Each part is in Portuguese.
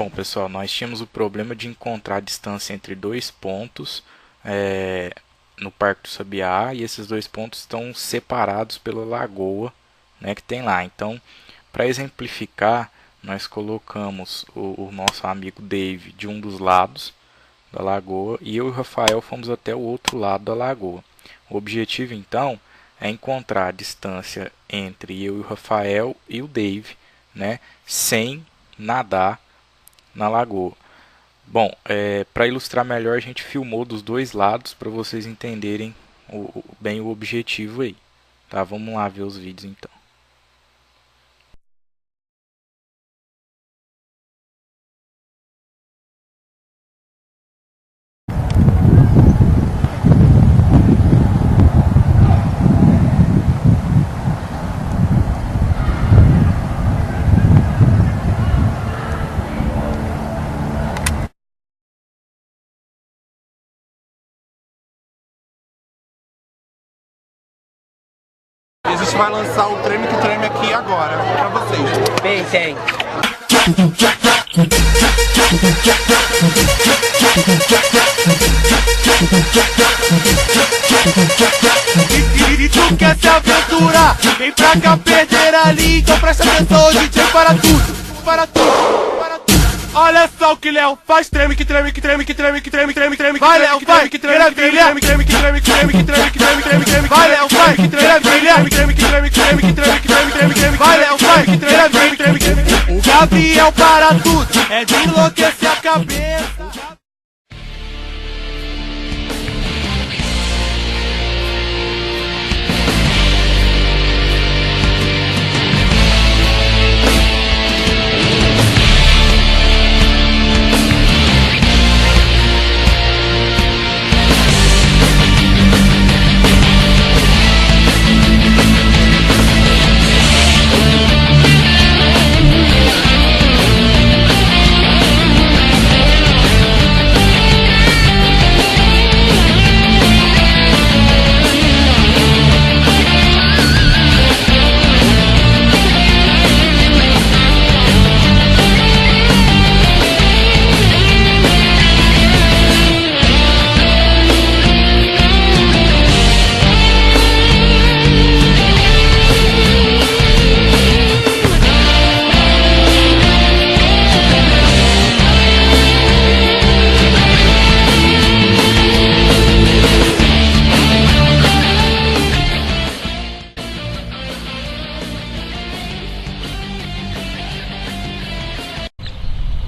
Bom, pessoal, nós tínhamos o problema de encontrar a distância entre dois pontos no Parque do Sabiá, e esses dois pontos estão separados pela lagoa, né, que tem lá. Então, para exemplificar, nós colocamos o nosso amigo Dave de um dos lados da lagoa e eu e o Rafael fomos até o outro lado da lagoa. O objetivo, então, é encontrar a distância entre eu e o Rafael e o Dave, né, sem nadar na lagoa. Bom, para ilustrar melhor, a gente filmou dos dois lados para vocês entenderem bem o objetivo aí. Tá? Vamos lá ver os vídeos então. A gente vai lançar o Treme que Treme aqui agora, pra vocês. Bem, tem. E tu quer se aventurar? Vem pra cá perder ali, então presta atenção, DJ, para tudo, para tudo, para tudo. Olha só o que Léo faz, treme que treme que treme que treme que treme treme treme. Vai Léo, vai, que treme que treme que treme que treme que treme que treme que treme treme treme. Vai Léo, vai, que treme que treme que treme que treme que treme que treme treme treme. Vai Léo, vai, que treme que treme que treme. O Gabriel para tudo, é de enlouquecer a cabeça.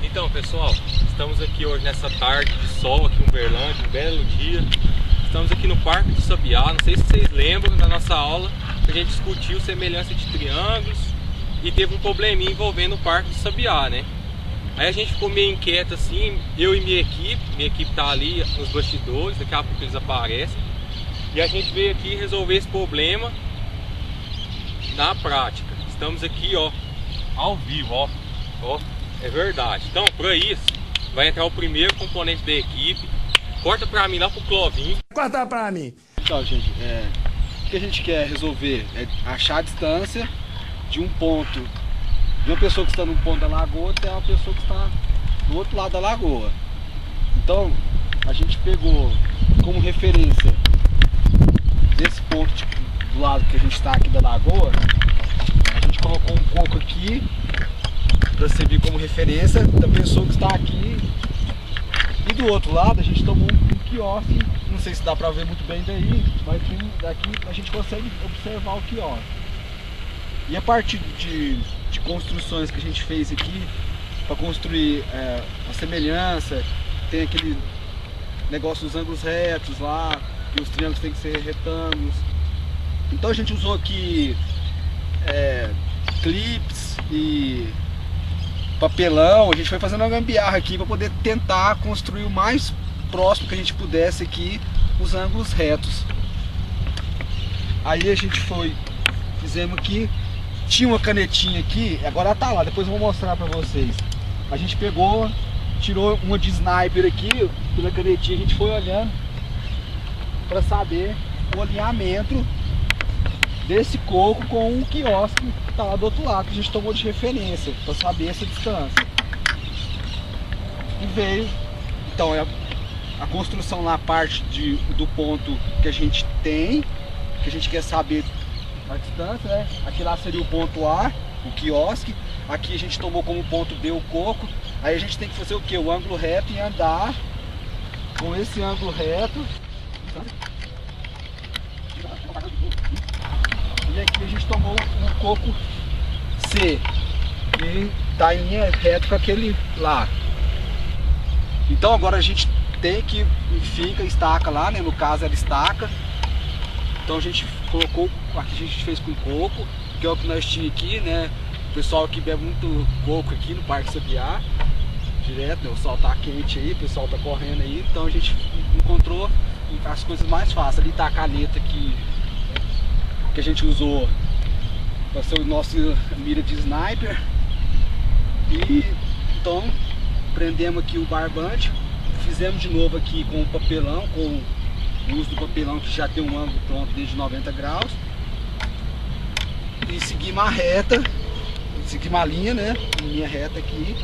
Então, pessoal, estamos aqui hoje nessa tarde de sol aqui em Uberlândia, um belo dia. Estamos aqui no Parque do Sabiá. Não sei se vocês lembram da nossa aula que a gente discutiu semelhança de triângulos e teve um probleminha envolvendo o Parque do Sabiá, né? Aí a gente ficou meio inquieto assim, eu e minha equipe tá ali nos bastidores, daqui a pouco eles aparecem. E a gente veio aqui resolver esse problema na prática. Estamos aqui, ó, ao vivo, ó. É verdade. Então, para isso, vai entrar o primeiro componente da equipe. Corta pra mim lá pro Clovinho. Corta pra mim. Então, gente, o que a gente quer resolver é achar a distância de um ponto, de uma pessoa que está num ponto da lagoa até uma pessoa que está do outro lado da lagoa. Então, a gente pegou como referência desse ponto do lado que a gente está aqui da lagoa, a gente colocou um coco aqui para servir como referência da pessoa que está aqui, e do outro lado a gente tomou um quiosque, não sei se dá para ver muito bem daí, mas daqui a gente consegue observar o quiosque. E a partir de construções que a gente fez aqui para construir a semelhança, tem aquele negócio dos ângulos retos lá, e os triângulos tem que ser retângulos. Então a gente usou aqui clips e papelão. A gente foi fazendo uma gambiarra aqui para poder tentar construir o mais próximo que a gente pudesse aqui os ângulos retos. Aí a gente fizemos aqui, tinha uma canetinha aqui, agora ela tá lá, depois eu vou mostrar para vocês. A gente pegou, tirou uma de sniper aqui, pela canetinha a gente foi olhando para saber o alinhamento desse coco com o quiosque que está lá do outro lado, que a gente tomou de referência para saber essa distância. e veio. Então a construção lá parte do ponto que a gente tem, que a gente quer saber a distância, né? Aqui lá seria o ponto A, o quiosque. Aqui a gente tomou como ponto B o coco. Aí a gente tem que fazer o que? O ângulo reto e andar com esse ângulo reto. E aqui a gente tomou o coco C, que está em linha reta com aquele lá. Então agora a gente tem que fica estaca lá, né? No caso era estaca. Então a gente colocou, aqui a gente fez com coco, que é o que nós tínhamos aqui, né? O pessoal que bebe muito coco aqui no Parque Sabiá, direto, né? O sol tá quente aí, o pessoal tá correndo aí, então a gente encontrou as coisas mais fáceis. Ali tá a caneta que a gente usou para ser o nosso mira de sniper. E então prendemos aqui o barbante, fizemos de novo aqui com o papelão, com o uso do papelão que já tem um ângulo pronto desde 90 graus. E seguimos a reta, seguimos a linha, né? Linha reta aqui,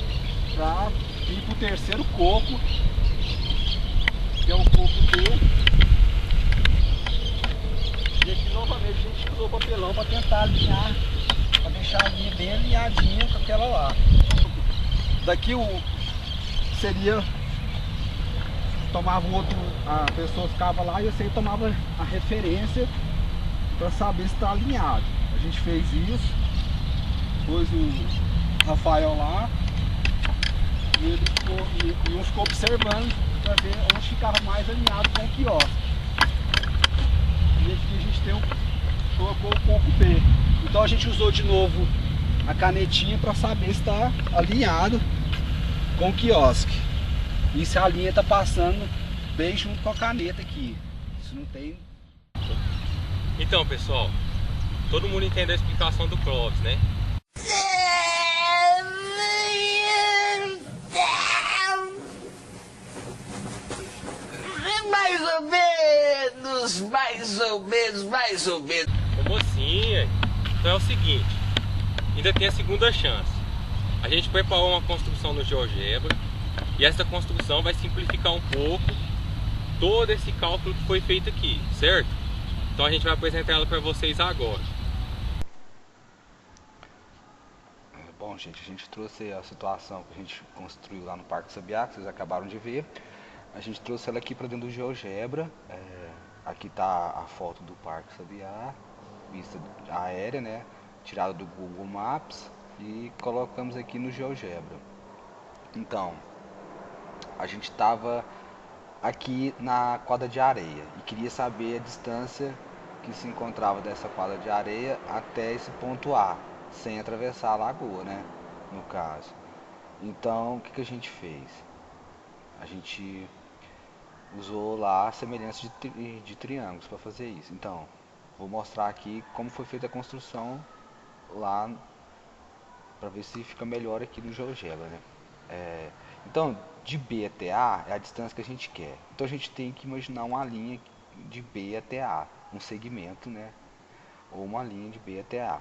para ir para o terceiro coco, que é o coco B. E aqui novamente a gente usou o papelão para tentar alinhar, para deixar a linha bem alinhadinha com aquela lá. Daqui seria, tomava o outro, a pessoa ficava lá e eu sei tomava a referência para saber se está alinhado. A gente fez isso, pôs o Rafael lá e ele ficou observando para ver onde ficava mais alinhado com o quiosque. E aqui a gente colocou o coco B. Então a gente usou de novo a canetinha para saber se está alinhado com o quiosque. E se a linha está passando bem junto com a caneta aqui. Isso não tem. Então, pessoal, todo mundo entende a explicação do Clóvis, né? Mais ou menos. Como assim? Então é o seguinte, ainda tem a segunda chance. A gente preparou uma construção no GeoGebra e essa construção vai simplificar um pouco todo esse cálculo que foi feito aqui, certo? Então a gente vai apresentar ela para vocês agora. Bom, gente, a gente trouxe a situação que a gente construiu lá no Parque Sabiá, que vocês acabaram de ver. A gente trouxe ela aqui para dentro do GeoGebra. Aqui está a foto do Parque Sabiá, vista aérea, né? Tirada do Google Maps, e colocamos aqui no GeoGebra. Então, a gente estava aqui na quadra de areia e queria saber a distância que se encontrava dessa quadra de areia até esse ponto A, sem atravessar a lagoa, né? No caso. Então, o que a gente fez? A gente usou lá semelhanças de triângulos para fazer isso. Então, vou mostrar aqui como foi feita a construção lá, para ver se fica melhor aqui no GeoGebra, né? Então, de B até A é a distância que a gente quer. Então a gente tem que imaginar uma linha de B até A, um segmento, né? Ou uma linha de B até A.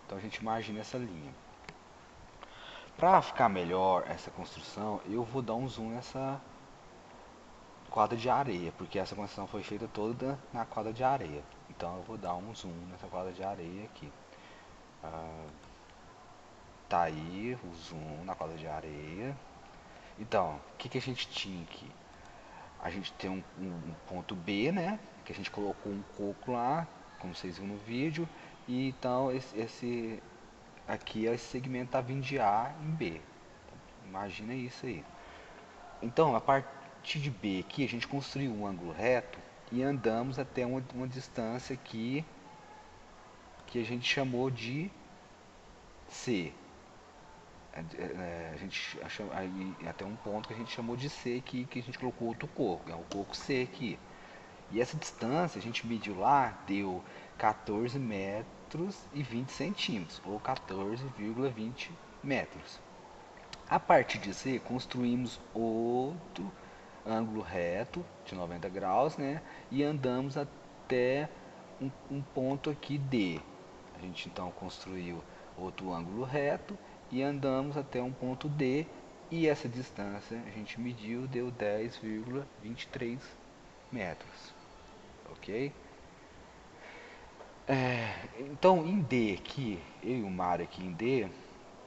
Então a gente imagina essa linha. Para ficar melhor essa construção, eu vou dar um zoom nessa quadra de areia, porque essa construção foi feita toda na quadra de areia. Então eu vou dar um zoom nessa quadra de areia aqui. Tá aí o zoom na quadra de areia. Então, o que a gente tinha aqui? A gente tem um ponto B, né? Que a gente colocou um coco lá, como vocês viram no vídeo. E então esse aqui, esse segmento está vindo de A em B. Imagina isso aí. Então, a partir de B aqui, a gente construiu um ângulo reto e andamos até uma distância aqui que a gente chamou de C. A gente achou aí até um ponto que a gente chamou de C aqui, que a gente colocou outro coco, é o coco C aqui. E essa distância a gente mediu lá, deu 14 metros e 20 centímetros, ou 14,20 metros. A partir de C, construímos outro ângulo reto de 90 graus, né? E andamos até um ponto aqui D. A gente então construiu outro ângulo reto e andamos até um ponto D E essa distância a gente mediu, deu 10,23 metros. Ok? Então em D aqui, eu e o Mário aqui em D,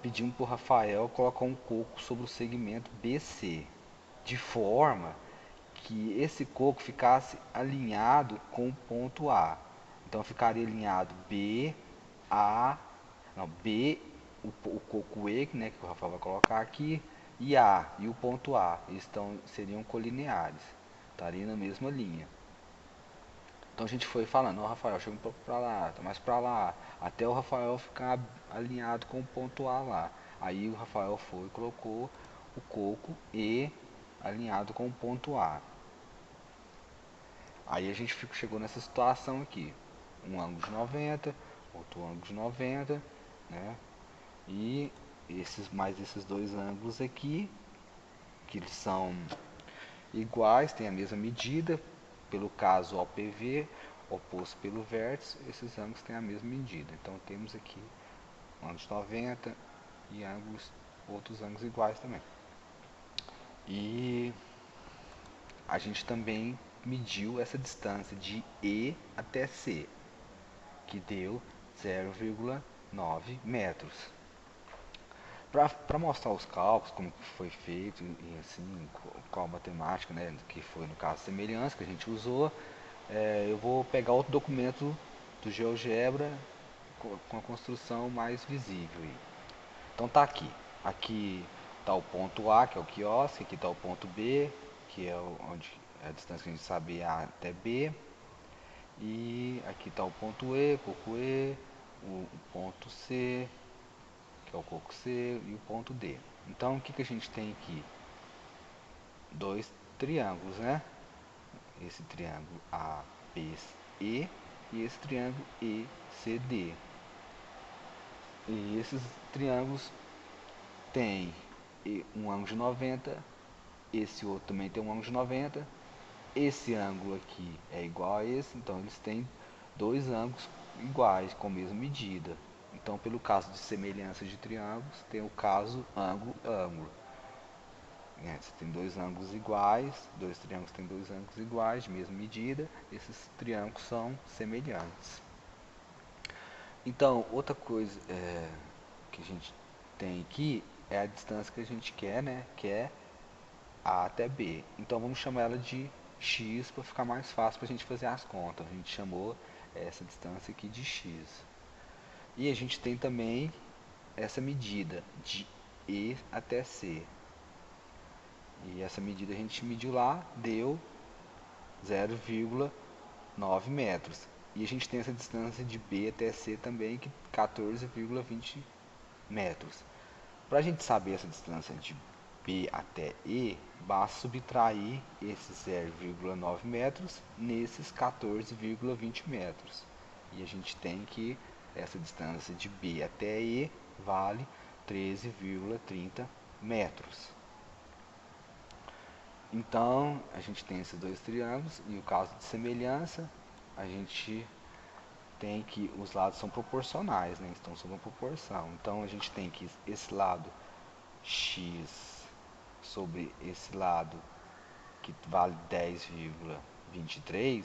pedimos para o Rafael colocar um coco sobre o segmento BC, de forma que esse coco ficasse alinhado com o ponto A. Então ficaria alinhado B, o coco E, né, que o Rafael vai colocar aqui, e A, e o ponto A. Eles seriam colineares, estariam na mesma linha. Então a gente foi falando, ó, Rafael, chega um pouco pra lá, tá mais pra lá, até o Rafael ficar alinhado com o ponto A lá. Aí o Rafael foi e colocou o coco E alinhado com o ponto A. Aí a gente chegou nessa situação aqui, um ângulo de 90, outro ângulo de 90, né? E esses dois ângulos aqui, que eles são iguais, têm a mesma medida, pelo caso OPV, oposto pelo vértice, esses ângulos têm a mesma medida. Então temos aqui um ângulo de 90 e outros ângulos iguais também. E a gente também mediu essa distância de E até C, que deu 0,9 metros. Para mostrar os cálculos, como foi feito e assim, qual a matemática, né, que foi no caso semelhança que a gente usou, eu vou pegar outro documento do GeoGebra com a construção mais visível. Então tá aqui está o ponto A, que é o quiosque, aqui está o ponto B, que é onde a distância que a gente sabe A até B, e aqui está o ponto E, coco E, o ponto C, que é o coco C, e o ponto D. Então o que a gente tem aqui? Dois triângulos, né? Esse triângulo ABC e esse triângulo ECD. E esses triângulos têm um ângulo de 90, esse outro também tem um ângulo de 90, esse ângulo aqui é igual a esse, então eles têm dois ângulos iguais, com a mesma medida. Então, pelo caso de semelhança de triângulos, tem o caso ângulo-ângulo. Você tem dois ângulos iguais, dois triângulos têm dois ângulos iguais, de mesma medida, esses triângulos são semelhantes. Então, outra coisa que a gente tem aqui é a distância que a gente quer, né? Que é A até B. Então, vamos chamar ela de X para ficar mais fácil para a gente fazer as contas. A gente chamou essa distância aqui de X. E a gente tem também essa medida de E até C. E essa medida a gente mediu lá, deu 0,9 metros. E a gente tem essa distância de B até C também, que é 14,20 metros. Para a gente saber essa distância de B até E, basta subtrair esses 0,9 metros nesses 14,20 metros. E a gente tem que essa distância de B até E vale 13,30 metros. Então, a gente tem esses dois triângulos e o caso de semelhança, a gente tem que os lados são proporcionais, né? Estão sob uma proporção. Então, a gente tem que esse lado x sobre esse lado que vale 10,23,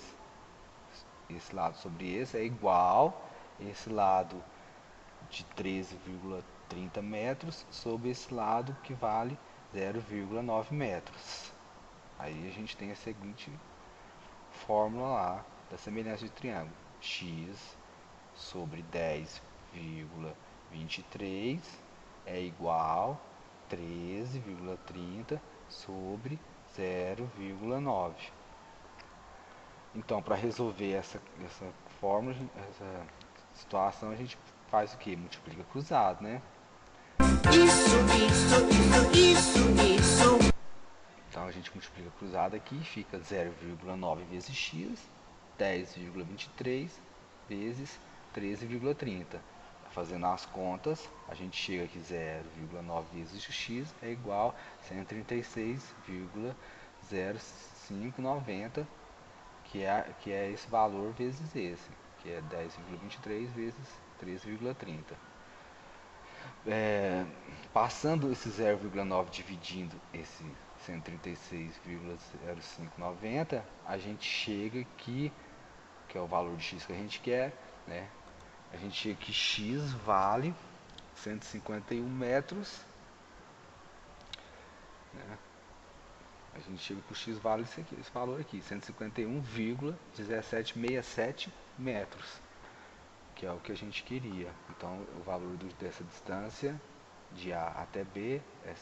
esse lado sobre esse é igual esse lado de 13,30 metros sobre esse lado que vale 0,9 metros. Aí a gente tem a seguinte fórmula lá da semelhança de triângulo: x sobre 10,23 é igual a 13,30 sobre 0,9. Então, para resolver essa fórmula, essa situação, a gente faz o que? Multiplica cruzado, né? Isso. Então a gente multiplica cruzado aqui, fica 0,9 vezes x, 10,23 vezes 13,30. Fazendo as contas, a gente chega aqui 0,9 vezes x é igual a 136,0590, que é esse valor vezes esse, que é 10,23 vezes 13,30. Passando esse 0,9 dividindo esse 136,0590, a gente chega aqui, que é o valor de x que a gente quer, né? A gente chega que x vale 151 metros, né? A gente chega que o x vale esse valor aqui, 151,1767 metros, que é o que a gente queria. Então o valor dessa distância de A até B é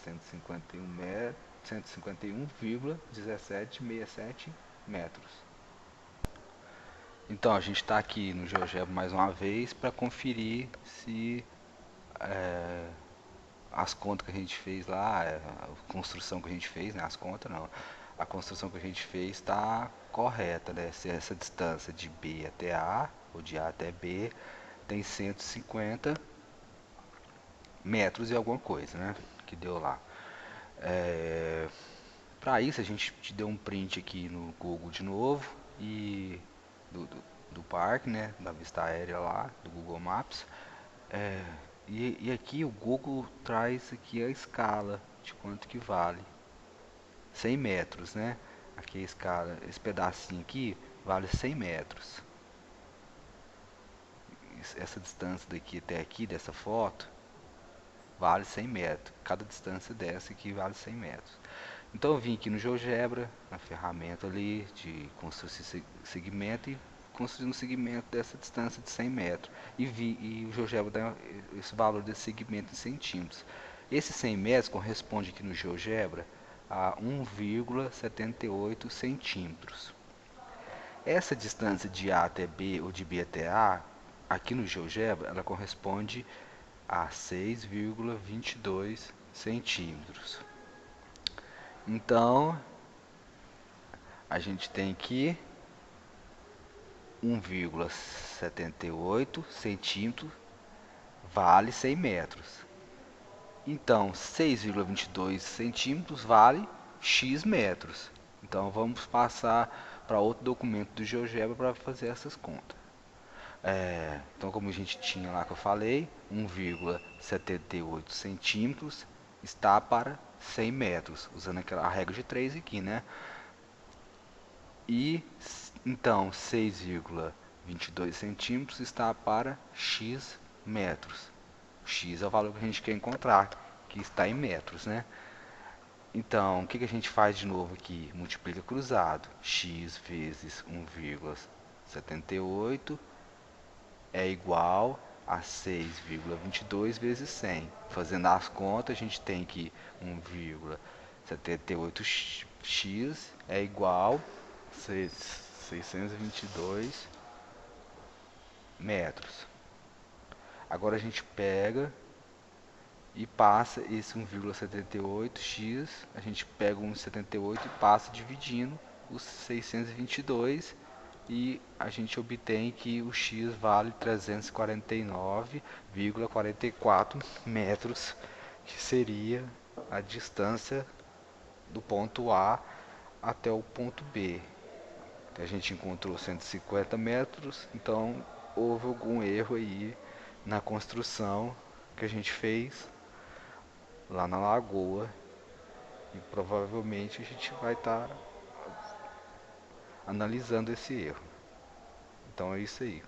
151,1767 metros. Então a gente está aqui no GeoGebra mais uma vez para conferir se as contas que a gente fez lá, a construção que a gente fez, né, a construção que a gente fez está correta, né? Se essa distância de B até A, ou de A até B, tem 150 metros e alguma coisa, né, que deu lá. Para isso a gente te deu um print aqui no Google de novo, e do parque, né, da vista aérea lá, do Google Maps. E aqui o Google traz aqui a escala de quanto que vale. 100 metros, né? Aqui a escala, esse pedacinho aqui vale 100 metros. Essa distância daqui até aqui, dessa foto, vale 100 metros. Cada distância dessa aqui vale 100 metros. Então eu vim aqui no GeoGebra, na ferramenta ali de construir segmento, e construir um segmento dessa distância de 100 metros. E o GeoGebra dá esse valor desse segmento em centímetros. Esse 100 metros corresponde aqui no GeoGebra a 1,78 centímetros. Essa distância de A até B ou de B até A, aqui no GeoGebra, ela corresponde a 6,22 centímetros. Então, a gente tem aqui 1,78 centímetros vale 100 metros. Então, 6,22 centímetros vale x metros. Então, vamos passar para outro documento do GeoGebra para fazer essas contas. Então, como a gente tinha lá que eu falei, 1,78 centímetros está para 100 metros, usando a regra de 3 aqui, né? E então 6,22 centímetros está para x metros. X é o valor que a gente quer encontrar, que está em metros, né? Então, o que a gente faz de novo aqui? Multiplica cruzado. X vezes 1,78 é igual a 6,22 vezes 100. Fazendo as contas, a gente tem que 1,78x é igual a 622 metros. Agora a gente pega e passa esse 1,78x, a gente pega 1,78 e passa dividindo os 622, e a gente obtém que o x vale 349,44 metros, que seria a distância do ponto A até o ponto B. A gente encontrou 150 metros, então houve algum erro aí na construção que a gente fez lá na lagoa, e provavelmente a gente vai estar analisando esse erro. Então é isso aí.